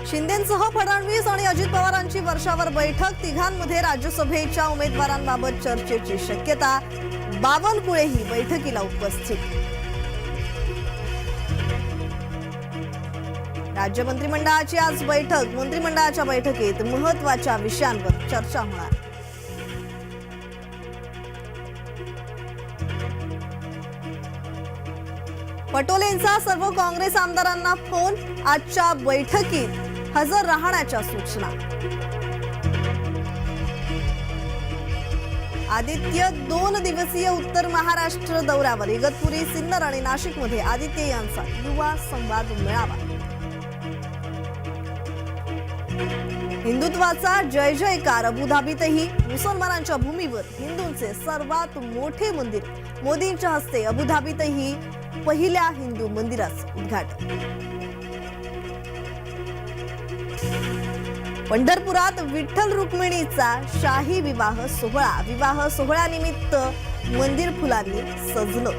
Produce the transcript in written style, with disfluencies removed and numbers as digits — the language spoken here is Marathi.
शिंदेंसह फडणवीस आणि अजित पवारांची वर्षावर बैठक, तिघांमध्ये राज्यसभेच्या उमेदवारांबाबत चर्चेची शक्यता। बावनकुळेही बैठकीला उपस्थित। राज्य मंत्रिमंडळाची आज बैठक, मंत्रिमंडळाच्या बैठकीत महत्त्वाच्या विषयांवर चर्चा होणार। पटोलेंचा सर्व काँग्रेस आमदारांना फोन, आजच्या बैठकीत हजर राहण्याच्या सूचना। आदित्य 2 दिवसीय उत्तर महाराष्ट्र दौऱ्यावर, इगतपुरी, सिन्नर आणि नाशिकमध्ये आदित्य यांचा युवा संवाद मेळावा। हिंदुत्वाचा जय जयकार, अबुधाबीतही मुसलमानांच्या भूमीवर हिंदूंचे सर्वात मोठे मंदिर, मोदींच्या हस्ते अबुधाबीतही पहिल्या हिंदू मंदिराचं उद्घाटन। पंढरपुरात विठ्ठल रुक्मिणीचा शाही विवाह सोहळा, विवाह सोहळ्यानिमित्त मंदिर फुलांनी सजलं।